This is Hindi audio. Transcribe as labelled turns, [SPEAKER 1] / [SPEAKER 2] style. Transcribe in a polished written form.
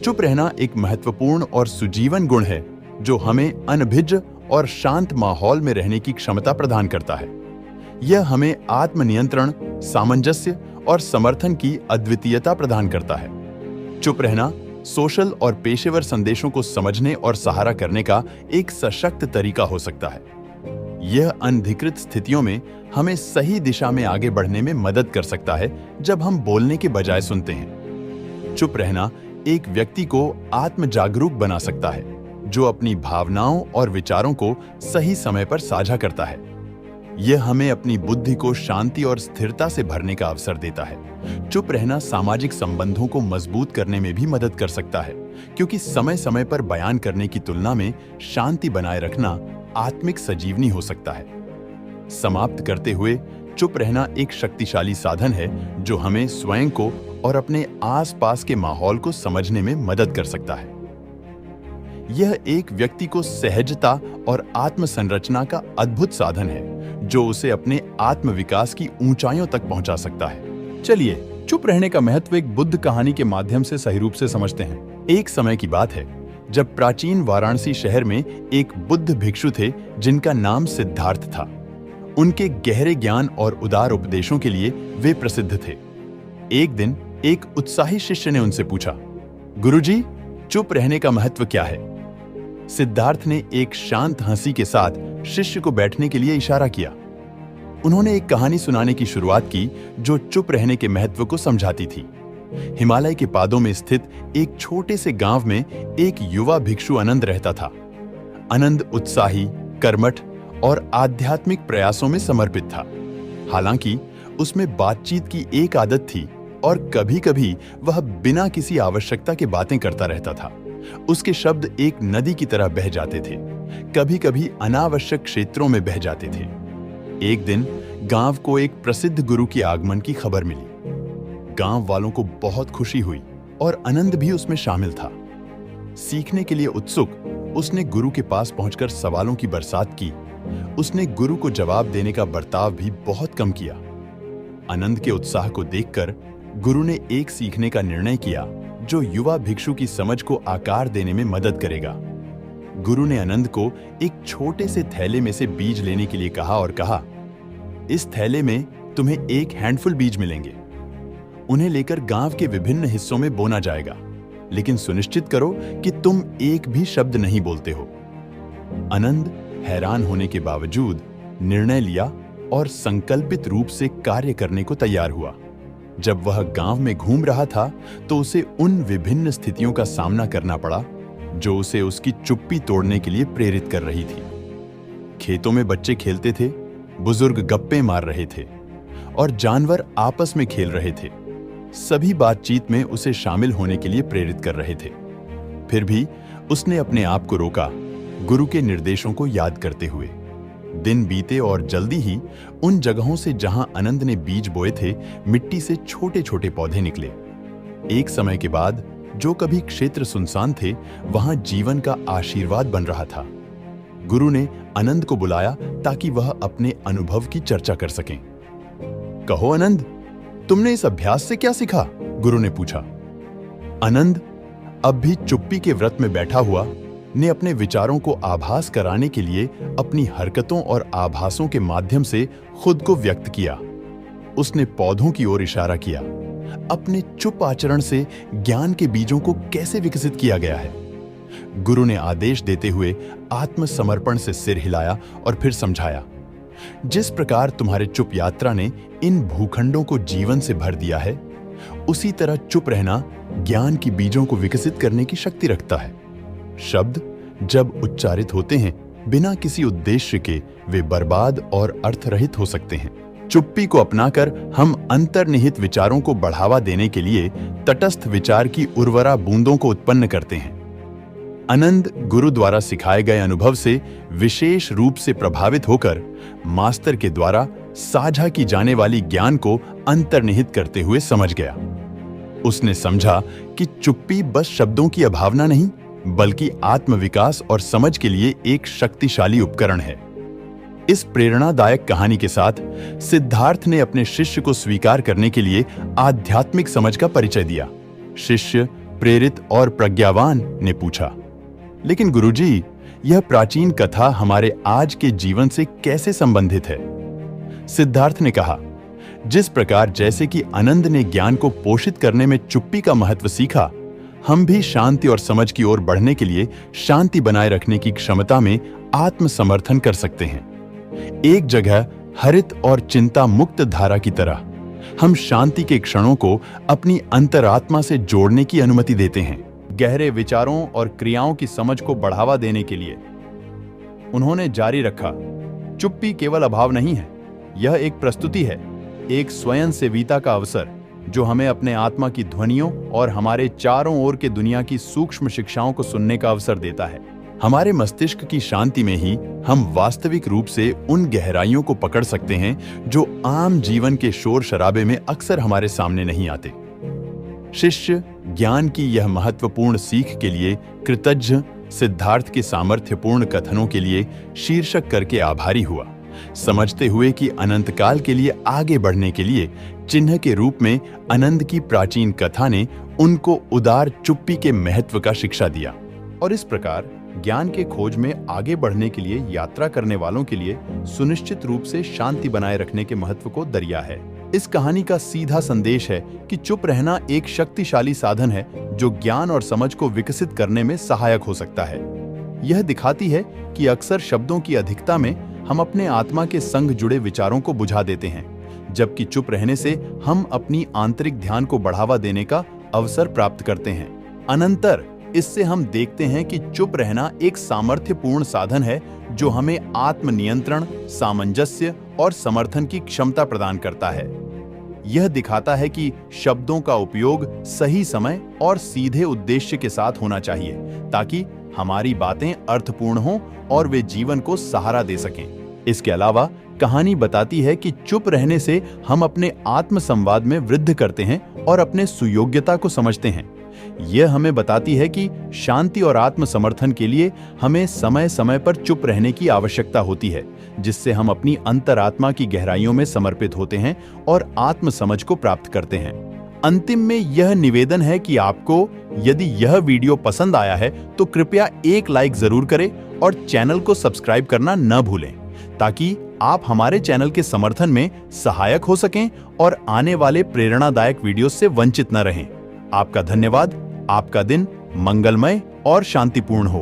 [SPEAKER 1] चुप रहना एक महत्वपूर्ण और सुजीवन गुण है जो हमें अनभिज्ञ और शांत माहौल में रहने की क्षमता प्रदान करता है। यह हमें आत्मनियंत्रण, सामंजस्य और समर्थन की अद्वितीयता प्रदान करता है। चुप रहना सोशल और पेशेवर संदेशों को समझने और सहारा करने का एक सशक्त तरीका हो सकता है। यह अनधिकृत स्थितियों में हमें सही दिशा में आगे बढ़ने में मदद कर सकता है जब हम बोलने के बजाय सुनते हैं। चुप रहना एक व्यक्ति को आत्म जागरूक बना सकता है जो अपनी भावनाओं और विचारों को सही समय पर साझा करता है। यह हमें अपनी बुद्धि को शांति और स्थिरता से भरने का अवसर देता है। चुप रहना सामाजिक संबंधों को मजबूत करने में भी मदद कर सकता है, क्योंकि समय समय पर बयान करने की तुलना में शांति बनाए रखना आत्मिक सजीवनी हो सकता है। समाप्त करते हुए, चुप रहना एक शक्तिशाली साधन है जो हमें स्वयं को और अपने आसपास के माहौल को समझने में मदद कर सकता है। यह एक व्यक्ति को सहजता और आत्मसंरचना का अद्भुत साधन है जो उसे अपने आत्मविकास की ऊंचाइयों तक पहुंचा सकता है। चलिए, चुप रहने का महत्व एक बुद्ध कहानी के माध्यम से सही रूप से समझते हैं। एक समय की बात है जब प्राचीन वाराणसी शहर में एक बुद्ध भिक्षु थे जिनका नाम सिद्धार्थ था। उनके गहरे ज्ञान और उदार उपदेशों के लिए वे प्रसिद्ध थे। एक दिन एक उत्साही शिष्य ने उनसे पूछा, गुरुजी, चुप रहने का महत्व क्या है? सिद्धार्थ ने एक शांत हंसी के साथ शिष्य को बैठने के लिए इशारा किया। उन्होंने एक कहानी सुनाने की शुरुआत की जो चुप रहने के महत्व को समझाती थी। हिमालय के पादों में स्थित एक छोटे से गांव में एक युवा भिक्षु आनंद रहता था। आनंद उत्साही, कर्मठ और आध्यात्मिक प्रयासों में समर्पित था। हालांकि उसमें बातचीत की एक आदत थी और कभी-कभी वह बिना किसी आवश्यकता के बातें करता रहता था। उसके शब्द एक नदी की तरह बह जाते थे, कभी-कभी अनावश्यक क्षेत्रों में बह जाते थे। एक दिन गांव को एक प्रसिद्ध गुरु के आगमन की खबर मिली। गांव वालों को बहुत खुशी हुई और आनंद भी उसमें शामिल था। सीखने के लिए उत्सुक, उसने गुरु के पास पहुंचकर सवालों की बरसात की। उसने गुरु को जवाब देने का बर्ताव भी बहुत कम किया। आनंद के उत्साह को देखकर गुरु ने एक सीखने का निर्णय किया जो युवा भिक्षु की समझ को आकार देने में मदद करेगा। गुरु ने आनंद को एक छोटे से थैले में से बीज लेने के लिए कहा और कहा, इस थैले में तुम्हें एक हैंडफुल बीज मिलेंगे। उन्हें लेकर गांव के विभिन्न हिस्सों में बोना जाएगा, लेकिन सुनिश्चित करो कि तुम एक भी शब्द नहीं बोलते हो। आनंद हैरान होने के बावजूद निर्णय लिया और संकल्पित रूप से कार्य करने को तैयार हुआ। जब वह गांव में घूम रहा था तो उसे उन विभिन्न स्थितियों का सामना करना पड़ा जो उसे उसकी चुप्पी तोड़ने के लिए प्रेरित कर रही थी। खेतों में बच्चे खेलते थे, बुजुर्ग गप्पे मार रहे थे और जानवर आपस में खेल रहे थे। सभी बातचीत में उसे शामिल होने के लिए प्रेरित कर रहे थे। फिर भी उसने अपने आप को रोका, गुरु के निर्देशों को याद करते हुए। दिन बीते और जल्दी ही उन जगहों से जहां आनंद ने बीज बोए थे, मिट्टी से छोटे छोटे पौधे निकले। एक समय के बाद जो कभी क्षेत्र सुनसान थे, वहां जीवन का आशीर्वाद बन रहा था। गुरु ने आनंद को बुलाया ताकि वह अपने अनुभव की चर्चा कर सकें। कहो आनंद, तुमने इस अभ्यास से क्या सीखा? गुरु ने पूछा। आनंद, अब भी चुप्पी के व्रत में बैठा हुआ, ने अपने विचारों को आभास कराने के लिए अपनी हरकतों और आभासों के माध्यम से खुद को व्यक्त किया। उसने पौधों की ओर इशारा किया। अपने चुप आचरण से ज्ञान के बीजों को कैसे विकसित किया गया है। गुरु ने आदेश देते हुए आत्मसमर्पण से सिर हिलाया और फिर समझाया, जिस प्रकार तुम्हारे चुप यात्रा ने इन भूखंडों को जीवन से भर दिया है, उसी तरह चुप रहना ज्ञान की बीजों को विकसित करने की शक्ति रखता है। शब्द जब उच्चारित होते हैं बिना किसी उद्देश्य के, वे बर्बाद और अर्थरहित हो सकते हैं। चुप्पी को अपनाकर हम अंतर्निहित विचारों को बढ़ावा देने के लिए तटस्थ विचार की उर्वरा बूंदों को उत्पन्न करते हैं। आनंद गुरु द्वारा सिखाए गए अनुभव से विशेष रूप से प्रभावित होकर मास्टर के द्वारा साझा की जाने वाली ज्ञान को अंतर्निहित करते हुए समझ गया। उसने समझा कि चुप्पी बस शब्दों की अभावना नहीं, बल्कि आत्मविकास और समझ के लिए एक शक्तिशाली उपकरण है। इस प्रेरणादायक कहानी के साथ सिद्धार्थ ने अपने शिष्य को स्वीकार करने के लिए आध्यात्मिक समझ का परिचय दिया। शिष्य प्रेरित और प्रज्ञावान ने पूछा। लेकिन गुरुजी, यह प्राचीन कथा हमारे आज के जीवन से कैसे संबंधित है? सिद्धार्थ ने कहा, जिस प्रकार जैसे कि आनंद ने ज्ञान को पोषित करने में चुप्पी का महत्व सीखा, हम भी शांति और समझ की ओर बढ़ने के लिए शांति बनाए रखने की क्षमता में आत्मसमर्थन कर सकते हैं। एक जगह हरित और चिंता मुक्त धारा की तरह हम शांति के क्षणों को अपनी अंतरात्मा से जोड़ने की अनुमति देते हैं। गहरे विचारों और क्रियाओं की समझ को बढ़ावा देने के लिए उन्होंने जारी रखा, चुप्पी केवल अभाव नहीं है, यह एक प्रस्तुति है, एक स्वयं सेविता का अवसर जो हमें अपने आत्मा की ध्वनियों और हमारे चारों ओर के दुनिया की सूक्ष्म शिक्षाओं को सुनने का अवसर देता है। हमारे मस्तिष्क की शांति में ही हम वास्तविक रूप से उन गहराइयों को पकड़ सकते हैं जो आम जीवन के शोर शराबे में अक्सर हमारे सामने नहीं आते। शिष्य ज्ञान की यह महत्वपूर्ण सीख के लिए कृतज्ञ सिद्धार्थ के सामर्थ्यपूर्ण कथनों के लिए शीर्षक करके आभारी हुआ, समझते हुए कि अनंतकाल के लिए आगे बढ़ने के लिए चिन्ह के रूप में आनंद की प्राचीन कथा ने उनको उदार चुप्पी के महत्व का शिक्षा दिया। और इस प्रकार ज्ञान के खोज में आगे बढ़ने के लिए यात्रा करने वालों के लिए सुनिश्चित रूप से शांति बनाए रखने के महत्व को दरिया है। इस कहानी का सीधा संदेश है कि चुप रहना एक शक्तिशाली साधन है जो ज्ञान और समझ को विकसित करने में सहायक हो सकता है। यह दिखाती है कि अक्सर शब्दों की अधिकता में हम अपने आत्मा के संग जुड़े विचारों को बुझा देते हैं, जबकि चुप रहने से हम अपनी आंतरिक ध्यान को बढ़ावा देने का अवसर प्राप्त करते हैं। अनंतर इससे हम देखते हैं कि चुप रहना एक सामर्थ्यपूर्ण साधन है जो हमें आत्मनियंत्रण, सामंजस्य और समर्थन की क्षमता प्रदान करता है। यह दिखाता है कि शब्दों का उपयोग सही समय और सीधे उद्देश्य के साथ होना चाहिए ताकि हमारी बातें अर्थपूर्ण हों और वे जीवन को सहारा दे सकें। इसके अलावा कहानी बताती है कि चुप रहने से हम अपने आत्म संवाद में वृद्धि करते हैं और अपने सुयोग्यता को समझते हैं। यह हमें बताती है कि शांति और आत्म समर्थन के लिए हमें समय समय पर चुप रहने की आवश्यकता होती है, जिससे हम अपनी अंतरात्मा की गहराइयों में समर्पित होते हैं और आत्म समझ को प्राप्त करते हैं। अंतिम में यह निवेदन है कि आपको यदि यह वीडियो पसंद आया है तो कृपया एक लाइक जरूर करें और चैनल को सब्सक्राइब करना न भूलें ताकि आप हमारे चैनल के समर्थन में सहायक हो सकें और आने वाले प्रेरणादायक वीडियो से वंचित न रहें। आपका धन्यवाद। आपका दिन मंगलमय और शांतिपूर्ण हो।